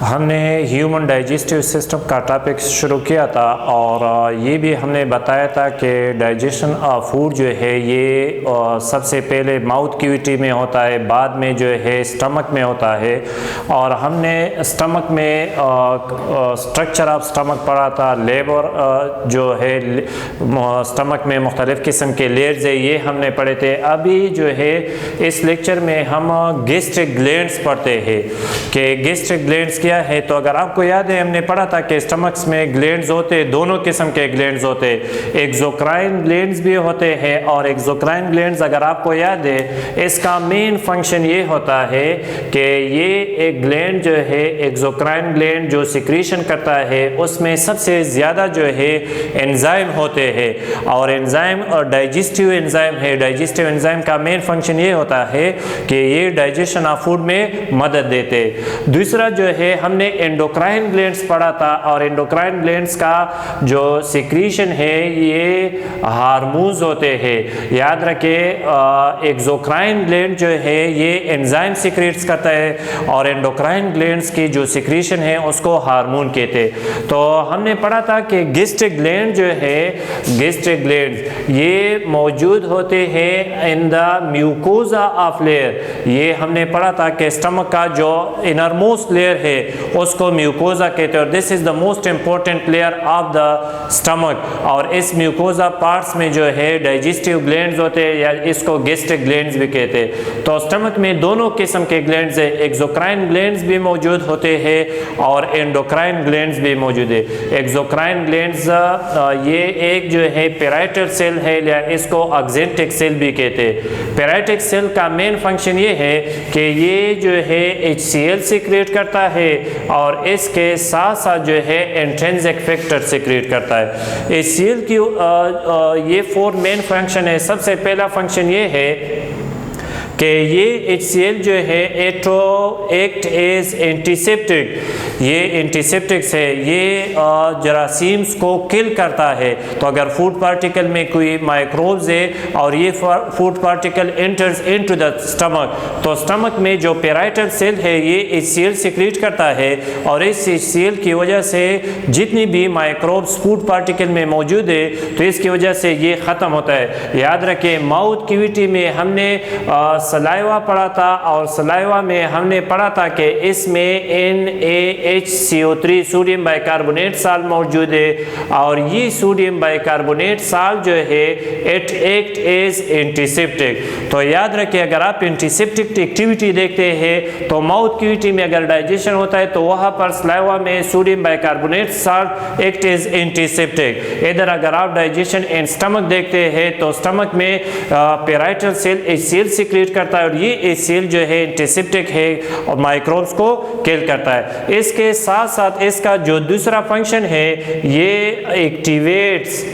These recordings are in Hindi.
हमने ह्यूमन डाइजेस्टिव सिस्टम का टॉपिक शुरू किया था और ये भी हमने बताया था कि डाइजेशन ऑफ फूड जो है ये सबसे पहले माउथ कैविटी में होता है, बाद में जो है स्टमक में होता है। और हमने स्टमक में स्ट्रक्चर ऑफ स्टमक पढ़ा था, लेबर जो है स्टमक में मुख्तलिफ़ किस्म के लेयर्स है, ये हमने पढ़े थे। अभी जो है इस लेक्चर में हम गैस्ट्रिक ग्लैंड्स पढ़ते हैं कि गैस्ट्रिक ग्लैंड्स क्या है। तो अगर आपको याद है हमने पढ़ा था कि स्टमक्स में ग्लैंड्स होते, दोनों किस्म के ग्लैंड्स होते, एक्सोक्राइन ग्लैंड्स भी होते हैं और एक्सोक्राइन ग्लैंड्स अगर आपको याद है इसका मेन फंक्शन ये होता है कि ये एक ग्लैंड जो है एक्सोक्राइन ग्लैंड जो सिक्रीशन करता है उसमें सबसे ज़्यादा जो है एंजाइम होते हैं और एंजाइम और डाइजेस्टिव एंजाइम है। डाइजेस्टिव एंजाइम का मेन फंक्शन ये होता है कि ये डाइजेशन ऑफ फूड में मदद देते। दूसरा जो है हमने एंडोक्राइन ग्लैंड्स पढ़ा था और एंडोक्राइन ग्लैंड्स का जो सिक्रीशन है ये हार्मोन्स होते हैं। याद रखें एक्सोक्राइन ग्लैंड जो है ये एंजाइम सिक्रेट्स करता है और एंडोक्राइन ग्लैंड्स की जो सिक्रीशन है उसको हार्मोन कहते। तो हमने पढ़ा था कि गैस्ट्रिक ग्लैंड जो है, गैस्ट्रिक ग्लैंड ये मौजूद होते हैं in the mucosa of layer. ये हमने पढ़ा था कि स्टमक का जो इनरमोस्ट लेयर है उसको म्यूकोजा कहते हैं और this is the most important layer of the stomach. और इस म्यूकोजा पार्ट्स में जो है डाइजेस्टिव ग्लैंड्स होते हैं या इसको गैस्ट्रिक ग्लैंड्स भी कहते हैं। तो स्टमक में दोनों किस्म के ग्लैंड्स है, एक्सोक्राइन ग्लैंड्स भी मौजूद होते हैं और एंडोक्राइन ग्लैंड्स भी मौजूद है। एक्सोक्राइन ग्लैंड्स ये एक जो है पेराइटल सेल है या इसको ऑक्जेंटिक सेल भी कहते हैं। पेराइटिक सेल का मेन फंक्शन ये है कि ये जो है HCl सीक्रेट करता है और इसके साथ साथ जो है इंट्रिंसिक फैक्टर सीक्रेट करता है। HCl की ये 4 मेन फंक्शन है। सबसे पहला फंक्शन ये है कि ये HCl जो है एक्ट एज एंटीसेप्टिक, ये एंटीसेप्टिक्स है, ये जरासीम्स को किल करता है। तो अगर फूड पार्टिकल में कोई माइक्रोब्स है और ये food particle enters into the stomach तो स्टमक में जो पेराइटल सेल है ये HCl सीक्रेट करता है और इस HCl की वजह से जितनी भी माइक्रोब्स फूड पार्टिकल में मौजूद है तो इसकी वजह से ये ख़त्म होता है। याद रखें माउथ कैविटी में हमने सलाइवा पढ़ा था और सलाइवा में हमने पढ़ा था कि इसमें NaHCO3 सोडियम बाइकार्बोनेट साल्ट मौजूद है और ये सोडियम बाइकार्बोनेट साल्ट जो है इट एक्ट एज एंटीसेप्टिक। तो याद रखिए अगर आप एंटीसेप्टिक एक्टिविटी देखते हैं तो माउथ कैविटी में अगर डाइजेशन होता है तो वहाँ पर सलाइवा में sodium bicarbonate salt act as antiseptic. इधर अगर आप डाइजेशन इन स्टमक देखते हैं तो स्टमक में पेराइटल सेल HCl सीक्रेट करता है और ये HCl जो है एंटीसेप्टिक है और माइक्रोब्स को किल करता है। इसके साथ साथ इसका जो दूसरा फंक्शन है ये activates,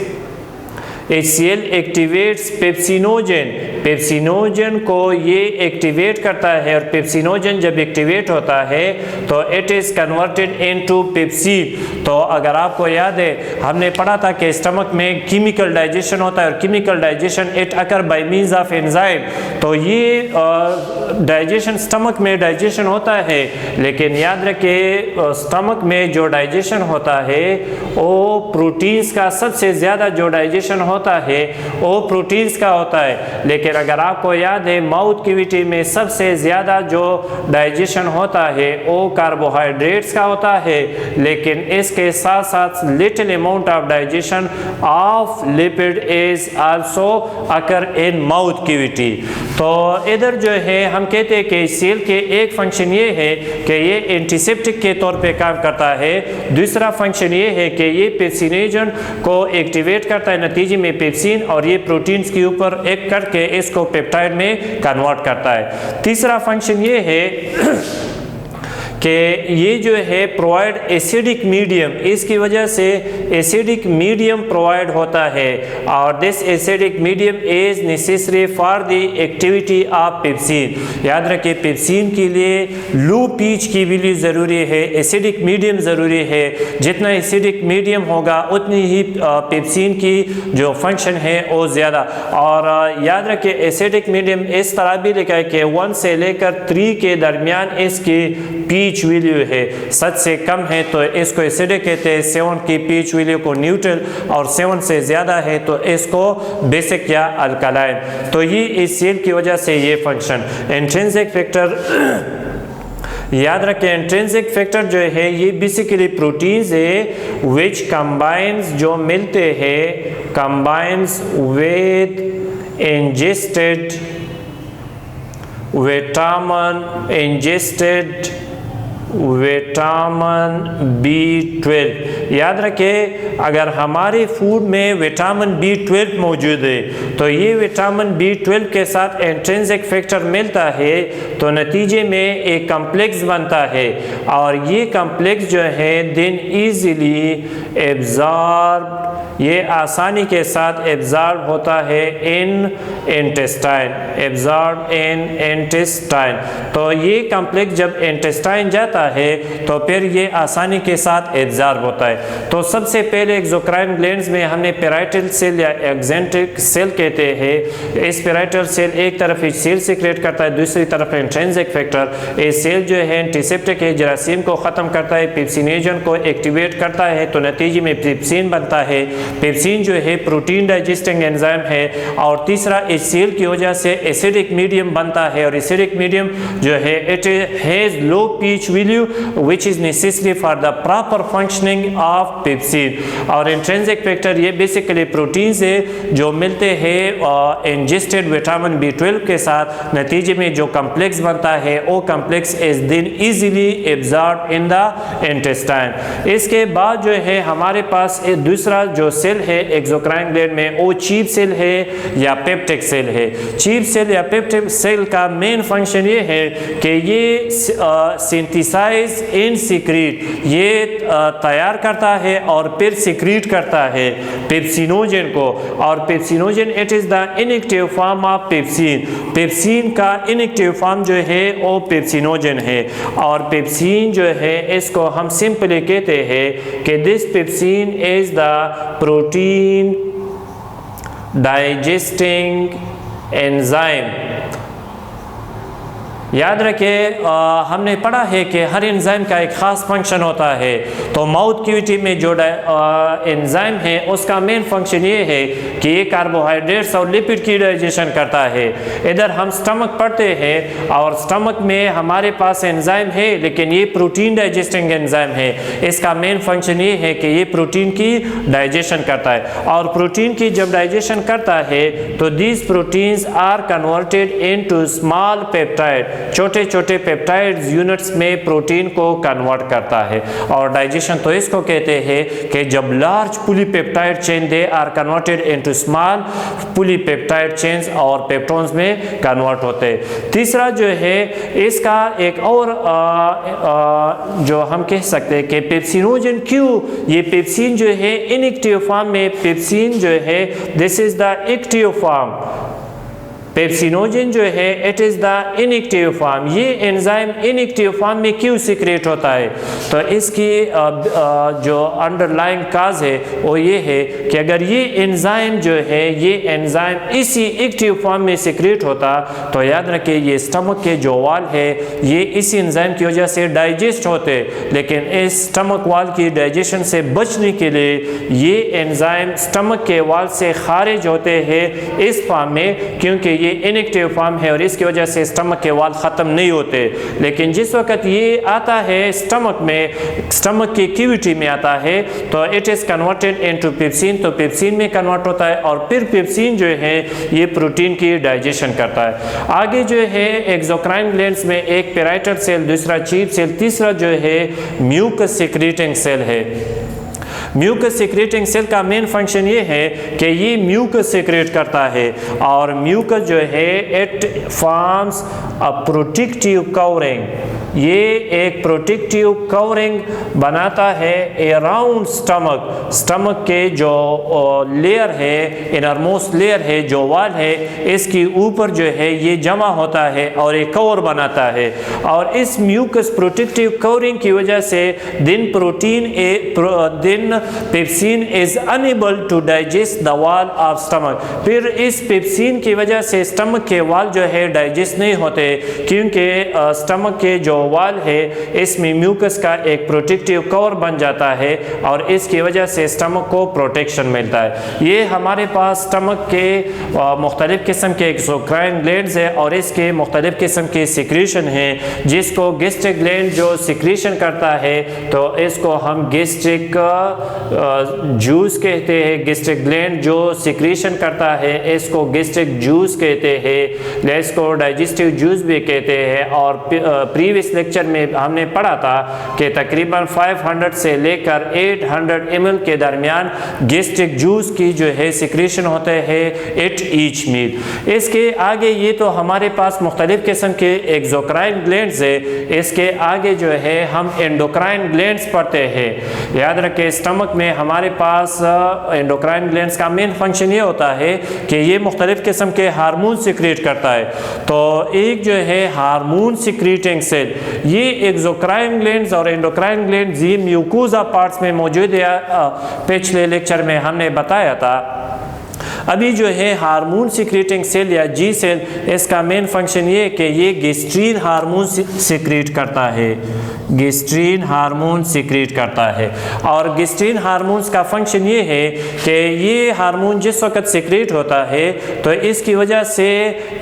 HCl activates pepsinogen, pepsinogen को ये एक्टिवेट करता है और पेप्सिनोजन जब एक्टिवेट होता है तो it is converted into pepsin. तो अगर आपको याद है हमने पढ़ा था कि स्टमक में केमिकल डाइजेशन होता है और chemical digestion it occur by means of enzyme. तो ये डाइजेशन स्टमक में डाइजेशन होता है, लेकिन याद रखिए स्टमक में जो डाइजेशन होता है वो प्रोटीन्स का सबसे ज़्यादा जो डाइजेशन होता है वो प्रोटीन्स का होता है। लेकिन अगर आपको याद है माउथ कैविटी में सबसे ज़्यादा जो डाइजेशन होता है वो कार्बोहाइड्रेट्स का होता है, लेकिन इसके साथ साथ little amount of digestion of lipid is also occur in mouth cavity. तो इधर जो है हम कहते हैं कि HCl के एक फंक्शन ये है कि ये एंटीसेप्टिक के तौर पे काम करता है, दूसरा फंक्शन ये है कि ये पेप्सिनोजन को एक्टिवेट करता है नतीजे में पेप्सिन और ये प्रोटीन्स के ऊपर एक करके इसको पेप्टाइड में कन्वर्ट करता है। तीसरा फंक्शन ये है कि ये जो है प्रोवाइड एसिडिक मीडियम, इसकी वजह से एसिडिक मीडियम प्रोवाइड होता है और this acidic medium is necessary for the activity of pepsin. याद रखिए पेप्सिन के लिए लो पीच की वैल्यू ज़रूरी है, एसिडिक मीडियम ज़रूरी है। जितना एसिडिक मीडियम होगा उतनी ही पेप्सिन की जो फंक्शन है वो ज़्यादा। और याद रखिए एसिडिक मीडियम इस तरह भी लिखा है कि 1 से लेकर 3 के दरमियान इसकी पीएच वैल्यू है 7 से कम है तो इसको एसिडिक कहते हैं, 7 की पीएच वैल्यू को न्यूट्रल और 7 से ज़्यादा है तो इसको बेसिक या अल्कलाइन। तो ये इस सेल की वजह से ये फंक्शन। इंट्रिंसिक फैक्टर याद रखें, इंट्रिंसिक फैक्टर जो है ये बेसिकली प्रोटीन्स है विच कंबाइंस, जो मिलते हैं combines with ingested vitamin B12। याद रखें अगर हमारे फूड में विटामिन B12 मौजूद है तो ये विटामिन B12 के साथ इंट्रिंसिक फैक्टर मिलता है तो नतीजे में एक कम्प्लेक्स बनता है और ये कम्प्लेक्स जो है देन ईजिली एब्जॉर्ब, ये आसानी के साथ एब्जॉर्ब होता है इन इंटेस्टाइन, एब्जॉर्ब इन इंटेस्टाइन। तो ये कम्प्लेक्स जब इंटेस्टाइन जाता है तो फिर ये आसानी के साथ एब्जॉर्ब होता है। तो सबसे पहले एक्सोक्राइन ग्लैंड्स में हमने पैराइटल सेल या एक्जेंट्रिक सेल कहते हैं। इस पैराइटल सेल एक तरफ सेल सीक्रेट करता है, दूसरी तरफ इंट्रिंसिक फैक्टर। ये सेल जो है एंटीसेप्टिक है, जरासीम को ख़त्म करता है, पेप्सिनेजन को एक्टिवेट करता है तो नतीजे में पेप्सिन बनता है। पेप्सिन जो है प्रोटीन डाइजेस्टिंग एंजाइम है। और तीसरा इस सेल की वजह से एसिडिक मीडियम बनता है और एसिडिक मीडियम जो है it has low pH value which is necessary for the proper functioning of pepsin। और इंट्रिंसिक फैक्टर ये बेसिकली प्रोटीन्स है जो मिलते हैं इंजेस्टेड विटामिन B12 के साथ, नतीजे में जो कम्प्लेक्स बनता है वो complex is then easily absorb in the intestine. इसके बाद जो है हमारे पास दूसरा जो सेल है एक्सोक्राइन ग्लैंड में वो चीफ सेल है या पेप्टिक सेल है। चीफ सेल या पेप्टिक सेल का मेन फंक्शन ये है कि ये सिंथेसाइज इन सीक्रेट, ये तैयार करता है और फिर सीक्रेट करता है पेप्सिनोजन को। और pepsinogen it is the inactive form of pepsin. Pepsin का इनएक्टिव फॉर्म जो है वो पेप्सिनोजन है। और पेप्सिन जो है इसको हम सिंपली कहते हैं कि this pepsin is the protein digesting enzyme. याद रखें हमने पढ़ा है कि हर एंजाइम का एक ख़ास फंक्शन होता है। तो माउथ क्यूटी में जो एंजाइम है उसका मेन फंक्शन ये है कि ये कार्बोहाइड्रेट्स और लिपिड की डाइजेशन करता है। इधर हम स्टमक पढ़ते हैं और स्टमक में हमारे पास एंजाइम है लेकिन ये प्रोटीन डाइजेस्टिंग एंजाइम है। इसका मेन फंक्शन ये है कि ये प्रोटीन की डाइजेशन करता है और प्रोटीन की जब डाइजेशन करता है तो these proteins are converted into small peptide, छोटे छोटे पेप्टाइड्स यूनिट्स में प्रोटीन को कन्वर्ट करता है। और डाइजेशन तो इसको कहते हैं कि जब large polypeptide chain they are converted into small polypeptide chains और पेप्टोन्स में कन्वर्ट होते हैं। तीसरा जो है इसका एक और जो हम कह सकते हैं कि पेप्सिनोजन क्यों, ये पेप्सिन जो है इनएक्टिव फॉर्म में, पेप्सिन जो है this is the active form, pepsinogen जो है it is the inactive form. ये एंजाइम इनएक्टिव फॉर्म में क्यों सीक्रेट होता है? तो इसकी जो अंडरलाइंग काज है वो ये है कि अगर ये एंजाइम जो है ये एंजाइम इसी एक्टिव फॉर्म में सीक्रेट होता तो याद रखिए ये स्टमक के जो वाल है ये इसी एंजाइम की वजह से डाइजेस्ट होते, लेकिन इस स्टमक वाल की डाइजेशन से बचने के लिए ये एंजाइम स्टमक के वाल से खारिज होते हैं इस फॉर्म में, क्योंकि ये इनएक्टिव फॉर्म है और इसकी वजह से स्टमक के वाल ख़त्म नहीं होते। लेकिन जिस वक्त ये आता है स्टमक में, स्टमक की कैविटी में आता है तो it is converted into pepsin, तो पेप्सिन में कन्वर्ट होता है और फिर पेप्सिन जो है ये प्रोटीन की डाइजेशन करता है। आगे जो है एक्सोक्राइन ग्लैंड्स में एक पैराइटल सेल, दूसरा चीफ सेल, तीसरा जो है म्यूकस सिक्रीटिंग सेल है। म्यूकस सिक्रेटिंग सेल का मेन फंक्शन ये है कि ये म्यूकस सिक्रेट करता है और म्यूकस जो है it forms a protective covering, ये एक प्रोटेक्टिव कवरिंग बनाता है अराउंड स्टमक, स्टमक के जो लेयर है, इनरमोस्ट लेयर है, जो वाल है, इसके ऊपर जो है ये जमा होता है और एक कवर बनाता है। और इस म्यूकस प्रोटेक्टिव कवरिंग की वजह से then pepsin is unable to digest the wall of stomach, फिर इस पेप्सिन की वजह से स्टमक के वाल जो है डाइजेस्ट नहीं होते, क्योंकि स्टमक के जो वाल है इसमें म्यूकस का एक प्रोटेक्टिव कवर बन जाता है और इसकी वजह से स्टमक को प्रोटेक्शन मिलता है। ये हमारे पास स्टमक के मुख्तलिफ किस्म के एक्सोक्राइन ग्लैंड्स है और इसके मुख्तलिफ किस्म के सिक्रीशन हैं जिसको गैस्ट्रिक ग्लैंड जो सिक्रीशन करता है तो इसको हम गैस्ट्रिक जूस कहते हैं। गैस्ट्रिक ग्लैंड जो सिक्रीशन करता है इसको गैस्ट्रिक जूस कहते हैं, इसको डाइजेस्टिव जूस भी कहते हैं। और प्रीवियस लेक्चर में हमने पढ़ा था कि तकरीबन 500 से लेकर 800 ml के दरमियान गैस्ट्रिक जूस की जो है सिक्रीशन होते हैं एट ईच मील। इसके आगे ये तो हमारे पास मुख्तलिफ किस्म के एक्सोक्राइन ग्लैंड्स है, इसके आगे जो है हम एंडोक्राइन ग्लैंड्स पढ़ते हैं। याद रखें स्टमक में हमारे पास एंडोक्राइन ग्लैंड्स का मेन फंक्शन ये होता है कि ये मुख्तलिफ किस्म के हार्मोन सिक्रीट करता है। तो एक जो है हार्मोन सिक्रीटिंग सेल, ये एक्सोक्राइन ग्लैंड्स और एंडोक्राइन ग्लैंड्स ये म्यूकोसा पार्ट्स में मौजूद है। पिछले लेक्चर में हमने बताया था। अभी जो है हार्मोन सिक्रीटिंग सेल या जी सेल, इसका मेन फंक्शन ये है कि ये गैस्ट्रीन हार्मोन सिक्रीट करता है, गैस्ट्रीन हार्मोन सिक्रीट करता है। और गैस्ट्रीन हार्मोन्स का फंक्शन ये है कि ये हार्मोन जिस वक्त सिक्रीट होता है तो इसकी वजह से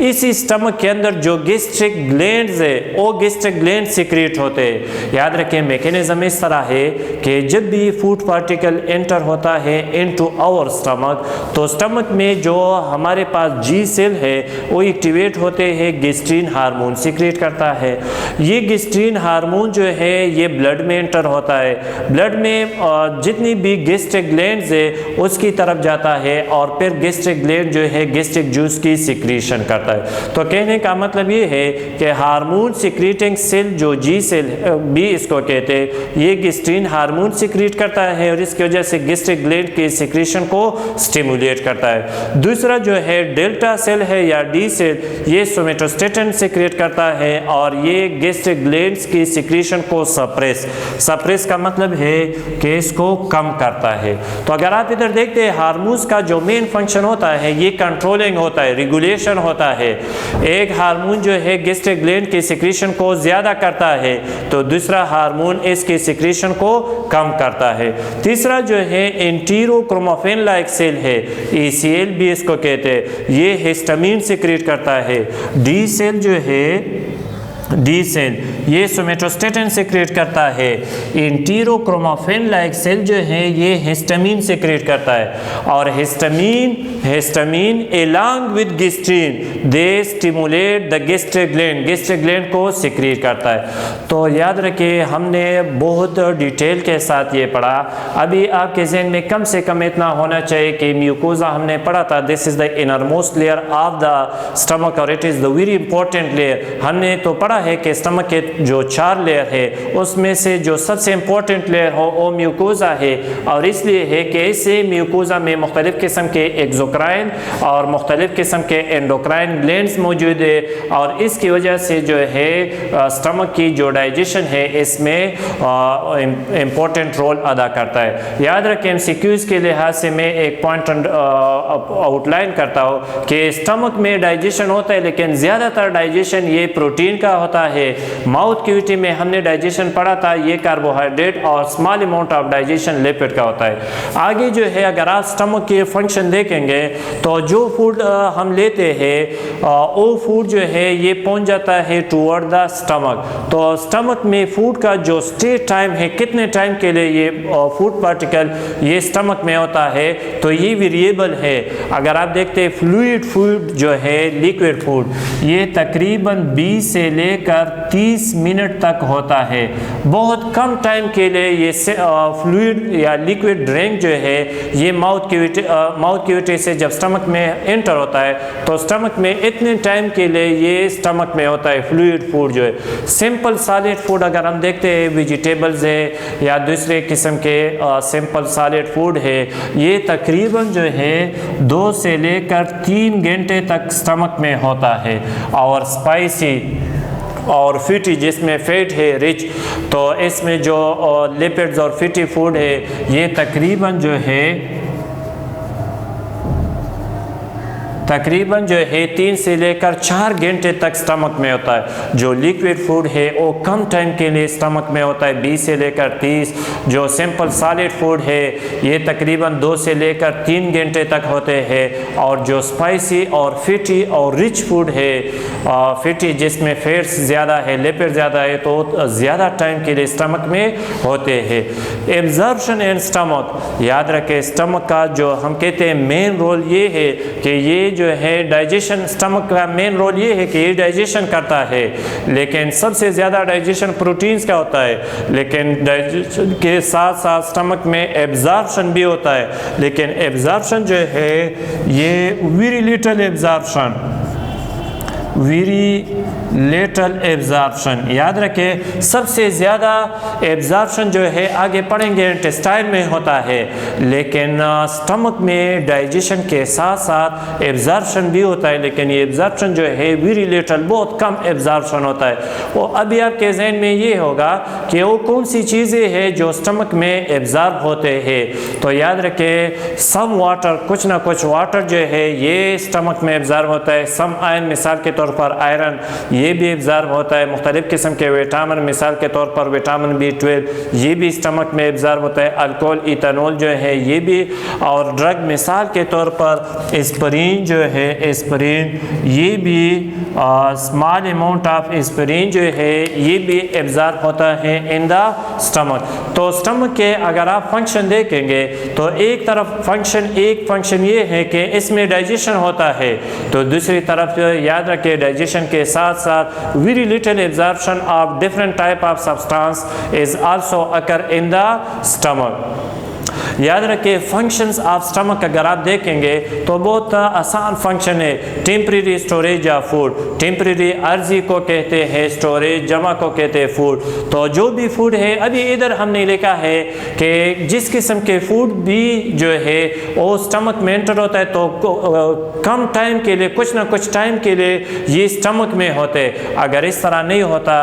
इसी स्टमक के अंदर जो गैस्ट्रिक ग्लैंड्स है वो गैस्ट्रिक ग्लैंड सिक्रीट होते हैं। याद रखें मैकेनिज्म इस तरह है कि जब भी फूड पार्टिकल एंटर होता है इनटू आवर स्टमक तो स्टमक में जो हमारे पास जी सेल है वो एक्टिवेट होते हैं, गैस्ट्रीन हार्मोन सिक्रीट करता है। ये गैस्ट्रीन हार्मोन जो है ये ब्लड में एंटर होता है, ब्लड में जितनी भी गैस्ट्रिक ग्लैंड्स है उसकी तरफ जाता है और फिर गैस्ट्रिक ग्लैंड जो है गैस्ट्रिक जूस की सिक्रीशन करता है। तो कहने का मतलब ये है कि हार्मोन सिक्रीटिंग सेल जो जी सेल भी इसको कहते हैं, ये गैस्ट्रीन हार्मोन सिक्रीट करता है और इसकी वजह से गैस्ट्रिक ग्लैंड की सिक्रीशन को स्टिमुलेट करता है। दूसरा जो है डेल्टा सेल है या डी सेल, ये सोमेटोस्टेटिन सिक्रीट करता है और ये गैस्ट्रिक ग्लैंड्स की सिक्रीशन को सप्रेस का मतलब है कि इसको कम करता है। तो अगर आप इधर देखते हैं हार्मोन्स का जो मेन फंक्शन होता है ये कंट्रोलिंग होता है, रेगुलेशन होता है। एक हार्मोन जो है गैस्ट्रिक ग्लैंड की सिक्रीशन को ज़्यादा करता है तो दूसरा हार्मोन इसकी सिक्रीशन को कम करता है। तीसरा जो है एंटीरोक्रोमोफेन लाइक सेल है, ECL भी इसको कहते हैं, ये हिस्टामिन सिक्रीट करता है। डी सेल जो है डी सेल ये सोमेटोस्टेटिन सिक्रेट करता है। एंटीरोक्रोमोफेन लाइक सेल जो है ये हिस्टामिन सिक्रेट करता है और histamine along with gastrin they stimulate the gastric gland को सिक्रेट करता है। तो याद रखिए हमने बहुत डिटेल के साथ ये पढ़ा। अभी आपके जहन में कम से कम इतना होना चाहिए कि म्यूकोसा हमने पढ़ा था, this is the innermost layer of the stomach और it is the very important layer. हमने तो पढ़ा है कि स्टमक के जो 4 लेयर है उसमें से जो सबसे इंपॉर्टेंट लेयर हो वो म्यूकोसा है और इसलिए है कि इसे म्यूकोसा में मुख्तलिफ किस्म के एक्सोक्राइन और मुख्तलिफ किस्म के एंडोक्राइन ग्लैंड्स मौजूद है और इसकी वजह से जो है स्टमक की जो डाइजेशन है इसमें इम्पोर्टेंट रोल अदा करता है। याद रखें MCQs के लिहाज से मैं एक पॉइंट आउटलाइन करता हूँ कि स्टमक में डाइजेशन होता है लेकिन ज़्यादातर डाइजेशन ये प्रोटीन का होता है। माउथ कैविटी में हमने डाइजेशन पढ़ा था ये कार्बोहाइड्रेट और small amount of digestion lipid का होता है। आगे जो है अगर आप स्टमक के फंक्शन देखेंगे तो जो फूड हम लेते हैं वो फूड जो है ये पहुंच जाता है टूवर्ड द स्टमक। तो स्टमक में फूड का जो स्टे टाइम है, कितने टाइम के लिए ये फूड पार्टिकल ये स्टमक में होता है तो ये वेरिएबल है। अगर आप देखते हैं फ्लूइड फूड जो है लिक्विड फूड ये तकरीबन 20 से लेकर 30 मिनट तक होता है। बहुत कम टाइम के लिए ये फ्लूइड या लिक्विड ड्रिंक जो है ये माउथ कैविटी से जब स्टमक में एंटर होता है तो स्टमक में इतने टाइम के लिए ये स्टमक में होता है फ्लूइड फूड जो है। सिंपल सॉलिड फूड अगर हम देखते हैं वेजिटेबल्स है या दूसरे किस्म के सिंपल सॉलिड फूड है ये तकरीबन जो है 2 से लेकर 3 घंटे तक स्टमक में होता है। और स्पाइसी और फैटी जिसमें फैट है रिच तो इसमें जो लिपिड्स और फैटी फूड है ये तकरीबन जो है तकरीबन जो है 3 से लेकर 4 घंटे तक स्टमक में होता है। जो लिक्विड फूड है वो कम टाइम के लिए स्टमक में होता है, 20 से लेकर 30। जो सिंपल सॉलिड फूड है ये तकरीबन 2 से लेकर 3 घंटे तक होते हैं। और जो स्पाइसी और फिटी और रिच फूड है, फिटी जिसमें फैट्स ज़्यादा है, लिपिड ज़्यादा है, तो ज़्यादा टाइम के लिए स्टमक में होते हैं। एब्जॉर्प्शन इन स्टमक, याद रखें स्टमक का जो हम कहते हैं मेन रोल ये है कि ये जो है डाइजेशन, स्टमक का मेन रोल ये है कि ये डाइजेशन करता है, लेकिन सबसे ज़्यादा डाइजेशन प्रोटीन्स का होता है। लेकिन डाइजेशन के साथ साथ स्टमक में एब्जॉर्प्शन भी होता है, लेकिन एब्जॉर्प्शन जो है ये very little absorption, very little absorption, याद रखें सबसे ज़्यादा एब्जॉर्प्शन जो है आगे पढ़ेंगे इंटेस्टाइन में होता है, लेकिन स्टमक में डाइजेशन के साथ साथ एब्जॉर्प्शन भी होता है, लेकिन ये एब्जॉर्प्शन जो है वेरी लेटल, बहुत कम एब्जॉर्प्शन होता है। वो अभी आपके जहन में ये होगा कि वो कौन सी चीज़ें हैं जो स्टमक में एब्जॉर्ब होते हैं। तो याद रखें सम वाटर, कुछ ना कुछ वाटर जो है ये स्टमक में एब्जॉर्ब होता है। सम आयरन, मिसाल के तौर पर आयरन ये भी एब्जॉर्ब होता है। मुख्तलिफ किस्म के विटामिन, मिसाल के तौर पर विटामिन B12 ये भी स्टमक में एब्जॉर्ब होता है। अल्कोहल, इथेनॉल जो है ये भी, और ड्रग मिसाल के तौर पर एस्पिरिन जो है, एस्पिरिन ये भी, स्मॉल अमाउंट ऑफ एस्पिरिन जो है ये भी एब्जॉर्ब होता है इन द स्टमक। तो स्टमक के अगर आप फंक्शन देखेंगे तो एक तरफ फंक्शन ये है कि इसमें डाइजेशन होता है, तो दूसरी तरफ याद रखें डाइजेशन के साथ साथ very little absorption of different type of substance is also occur in the stomach. याद रखिए फंक्शंस ऑफ स्टमक अगर आप देखेंगे तो बहुत आसान फंक्शन है। Temporary storage of food, temporary अर्जी को कहते हैं स्टोरेज, जमा को कहते हैं फूड। तो जो भी फूड है, अभी इधर हमने लिखा है कि जिस किस्म के फूड भी जो है वो स्टमक में एंटर होता है तो कम टाइम के लिए, कुछ ना कुछ टाइम के लिए ये स्टमक में होते हैं। अगर इस तरह नहीं होता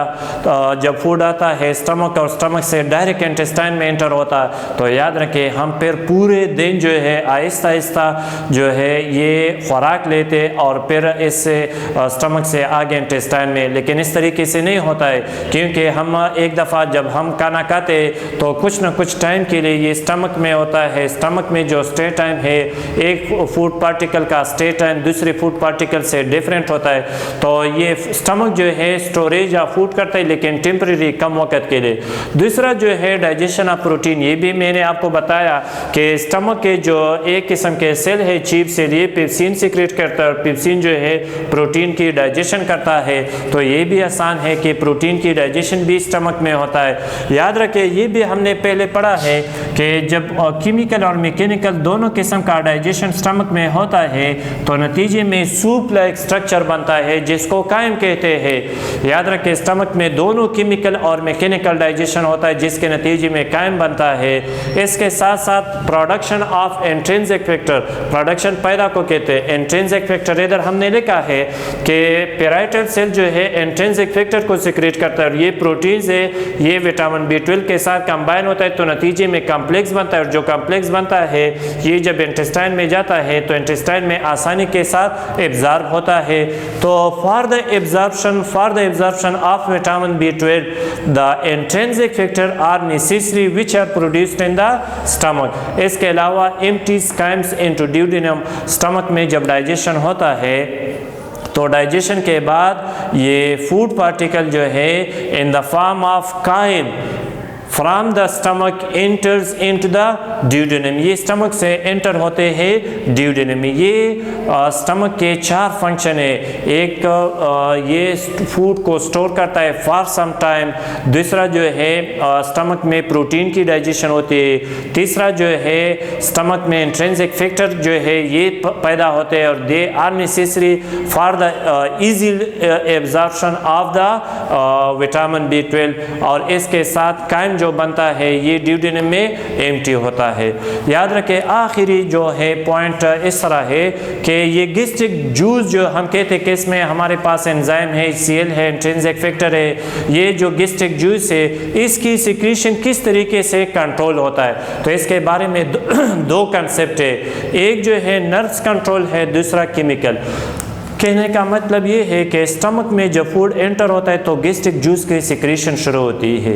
तो जब फूड आता है स्टमक और स्टमक से डायरेक्ट इंटेस्टाइन में एंटर होता, तो याद रखें हम फिर पूरे दिन जो है आहिस्ता आहिस्ता जो है ये खुराक लेते और फिर इससे स्टमक से आगे इंटेस्टाइन में। लेकिन इस तरीके से नहीं होता है, क्योंकि हम एक दफ़ा जब हम खाना खाते तो कुछ ना कुछ टाइम के लिए ये स्टमक में होता है। स्टमक में जो स्टे टाइम है, एक फूड पार्टिकल का स्टे टाइम दूसरे फूड पार्टिकल से डिफरेंट होता है। तो ये स्टमक जो है स्टोरेज ऑफ फूड करता है, लेकिन टेम्परेरी कम वक्त के लिए। दूसरा जो है डाइजेशन ऑफ प्रोटीन, ये भी मैंने आपको बताया कि स्टमक के जो एक किस्म के सेल है चीफ सेल, ये पेप्सिन सीक्रेट करता है। पेप्सिन जो है प्रोटीन की डाइजेशन करता है, तो ये भी आसान है कि प्रोटीन की डाइजेशन भी स्टमक में होता है। याद रखें ये भी हमने पहले पढ़ा है कि जब केमिकल और मैकेनिकल दोनों किस्म का डाइजेशन स्टमक में होता है तो नतीजे में सूप लाइक स्ट्रक्चर बनता है जिसको कायम कहते हैं। याद रखें स्टमक में दोनों केमिकल और मैकेनिकल डाइजेशन होता है जिसके नतीजे में कायम बनता है। इसके साथ साथ production of intrinsic factor, production पैदा को कहते हैं। इंट्रिंसिक फैक्टर इधर हमने लिखा है कि पैराइटल सेल जो है इंट्रिंसिक फैक्टर को सिक्रेट करता है, और ये प्रोटीन है, ये विटामिन B12 के साथ कंबाइन होता है तो नतीजे में कॉम्प्लेक्स बनता है, और जो कॉम्प्लेक्स बनता है ये जब इंटेस्टाइन में जाता है तो इंटेस्टाइन में आसानी के साथ एब्जॉर्ब होता है। तो for the absorption of vitamin B12 the intrinsic factor are necessary which are produced in the stomach. इसके अलावा empty chymes into duodenum, stomach में जब डाइजेशन होता है तो डाइजेशन के बाद ये फूड पार्टिकल जो है in the form of chyme from the stomach enters into the duodenum, ये स्टमक से एंटर होते हैं ड्यूडेनम में। ये स्टमक के 4 फंक्शन है। एक ये फूड को स्टोर करता है फॉर सम टाइम, दूसरा जो है स्टमक में प्रोटीन की डाइजेशन होती है, तीसरा जो है स्टमक में इंट्रिंसिक फैक्टर जो है ये पैदा होते हैं और they are necessary for the easy absorption of the vitamin B12। और इसके साथ कायम जो बनता है ये ड्यूडेनम में एम्प्टी होता है। याद रखें आखिरी जो है पॉइंट इस तरह है कि ये गैस्ट्रिक जूस जो हम कहते हैं कि इसमें हमारे पास एंजाइम है, HCl है, इंट्रिंसिक फैक्टर है, ये जो गैस्ट्रिक जूस है इसकी सिक्रीशन किस तरीके से कंट्रोल होता है। तो इसके बारे में दो कंसेप्ट है, एक जो है नर्व्स कंट्रोल है, दूसरा केमिकल। कहने का मतलब ये है कि स्टमक में जब फूड एंटर होता है तो गैस्ट्रिक जूस की सिक्रीशन शुरू होती है।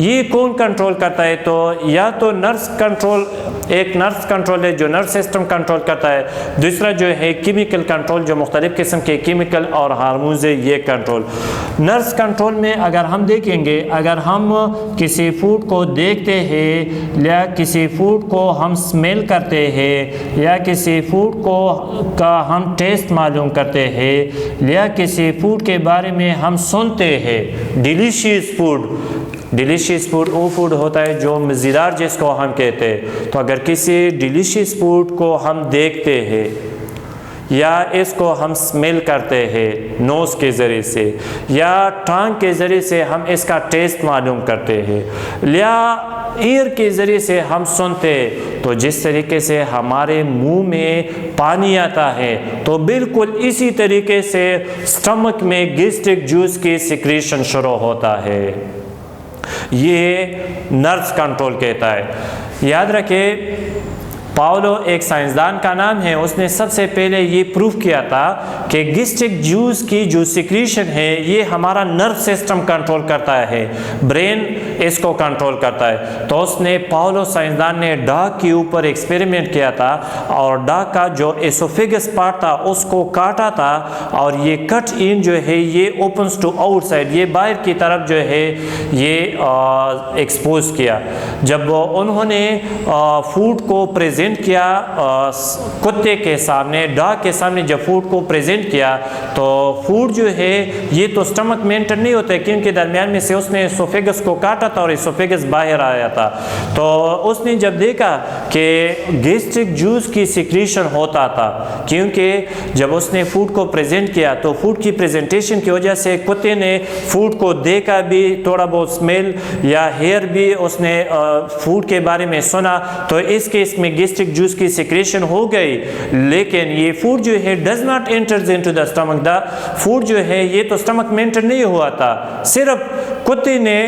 ये कौन कंट्रोल करता है? तो या तो नर्व्स कंट्रोल, एक नर्व्स कंट्रोल है जो नर्व सिस्टम कंट्रोल करता है, दूसरा जो है केमिकल कंट्रोल जो मुख्तलिफ किस्म के केमिकल और हार्मोन्स है ये कंट्रोल। नर्व्स कंट्रोल में अगर हम देखेंगे, अगर हम किसी फूड को देखते हैं या किसी फूड को हम स्मेल करते हैं या किसी फूड को का हम टेस्ट मालूम करते हैं या किसी फूड के बारे में हम सुनते हैं, डिलीशियस फूड वो फूड होता है जो मज़ेदार जिसको हम कहते हैं। तो अगर किसी डिलीशियस फूड को हम देखते हैं या इसको हम स्मेल करते हैं नोज़ के ज़रिए से या टांग के ज़रिए से हम इसका टेस्ट मालूम करते हैं या ईयर के ज़रिए से हम सुनते हैं, तो जिस तरीके से हमारे मुंह में पानी आता है तो बिल्कुल इसी तरीके से स्टमक में गैस्ट्रिक जूस की सिक्रीशन शुरू होता है। ये नर्व्स कंट्रोल कहता है। याद रखें पाओलो एक साइंसदान का नाम है, उसने सबसे पहले ये प्रूफ किया था कि गैस्ट्रिक जूस की जो सिक्रीशन है ये हमारा नर्व सिस्टम कंट्रोल करता है, ब्रेन इसको कंट्रोल करता है। तो उसने पाओलो साइंसदान ने डॉग के ऊपर एक्सपेरिमेंट किया था और डॉग का जो एसोफेगस पार्ट था उसको काटा था और ये कट इन जो है ये ओपन्स टू आउटसाइड, ये बाहर की तरफ जो है ये एक्सपोज किया। जब उन्होंने फूड को प्रेजेंट किया कुत्ते के सामने, डॉग के सामने जब फूड को प्रेजेंट किया तो फूड जो है ये तो स्टमक में एंटर नहीं होता है क्योंकि दरमियान में से उसने एसोफेगस को काटा था और एसोफेगस बाहर आया था। तो उसने जब देखा कि गैस्ट्रिक जूस की सिक्रीशन होता था, क्योंकि जब उसने फूड को प्रेजेंट किया तो फूड की प्रेजेंटेशन की वजह से कुत्ते ने फूड को देखा भी, थोड़ा बहुत स्मेल या हेयर भी उसने फूड के बारे में सुना, तो इस केस में गैस्ट्रिक जूस की सिक्रेशन हो गई। लेकिन ये फूड जो है does not enters into the stomach, the food जो है ये तो स्टमक में एंटर नहीं हुआ था, सिर्फ कुत्ते ने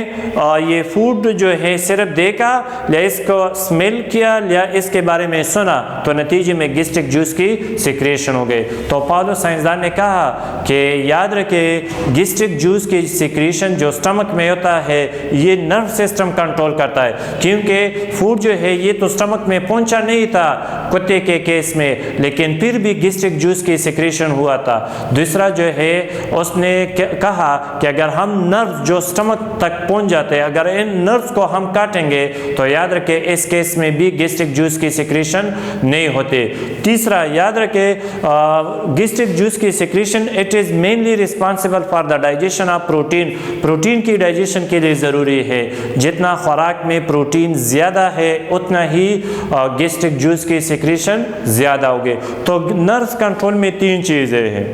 ये फूड जो है सिर्फ देखा या इसको स्मेल किया या इसके बारे में सुना, तो नतीजे में गैस्ट्रिक जूस की सिक्रेशन हो गई। तो पाओलो साइंसदान ने कहा कि याद रखें गैस्ट्रिक जूस की सिक्रेशन जो स्टमक में होता है ये नर्व सिस्टम कंट्रोल करता है, क्योंकि फूड जो है ये तो स्टमक में पहुंचा नहीं था कुत्ते के केस में, लेकिन फिर भी गैस्ट्रिक जूस की सिक्रेशन हुआ था। दूसरा जो है उसने कहा कि अगर हम नर्व जो स्टमक तक पहुंच जाते हैं, अगर इन नर्व्स को हम काटेंगे तो याद रखें इस केस में भी गैस्ट्रिक जूस की सिक्रेशन नहीं होती। तीसरा याद रखें गैस्ट्रिक जूस की secretion it is mainly responsible for the digestion of protein, protein की डाइजेशन के लिए ज़रूरी है। जितना खुराक में प्रोटीन ज़्यादा है उतना ही गैस्ट्रिक जूस की सिक्रेशन ज़्यादा होगी। तो नर्व्स कंट्रोल में तीन चीज़ें हैं।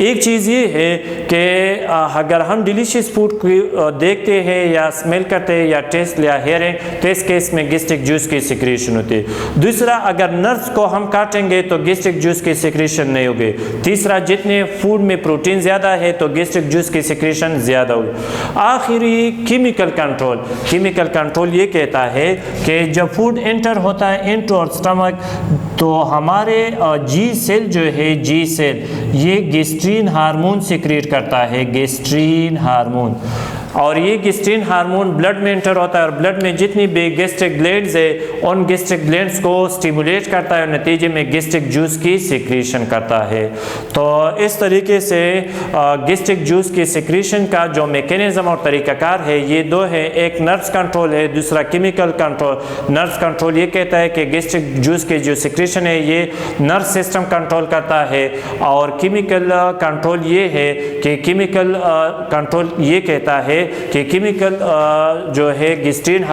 एक चीज़ ये है कि अगर हम डिलीशियस फूड को देखते हैं या स्मेल करते हैं या टेस्ट या हेयरिंग, तो इस केस में गैस्ट्रिक जूस की सिक्रेशन होती है। दूसरा, अगर नर्व्स को हम काटेंगे तो गैस्ट्रिक जूस की सिक्रेशन नहीं होगी। तीसरा, जितने फूड में प्रोटीन ज़्यादा है तो गैस्ट्रिक जूस की सिक्रेशन ज़्यादा होगी। आखिरी केमिकल कंट्रोल, केमिकल कंट्रोल ये कहता है कि जब फूड एंटर होता है इनटू आवर स्टमक तो हमारे जी सेल जो है, जी सेल ये गैस्ट्रीन हार्मोन सिक्रीट करता है, गैस्ट्रीन हार्मोन। और ये गैस्ट्रीन हार्मोन ब्लड में एंटर होता है और ब्लड में जितनी भी गैस्ट्रिक ग्लैंड्स है उन गैस्ट्रिक ग्लैंड्स को स्टिमुलेट करता है और नतीजे में गैस्ट्रिक जूस की सिक्रीशन करता है। तो इस तरीके से गैस्ट्रिक जूस की सिक्रीशन का जो मैकेनिज्म और तरीक़ाकार है ये दो है, एक नर्व्स कंट्रोल है, दूसरा केमिकल कंट्रोल। नर्व्स कंट्रोल ये कहता है कि गैस्ट्रिक जूस की जो सिक्रीशन है ये नर्व सिस्टम कंट्रोल करता है, और केमिकल कंट्रोल ये है कि केमिकल कंट्रोल ये कहता है कि केमिकल जो है गैस्ट्रीन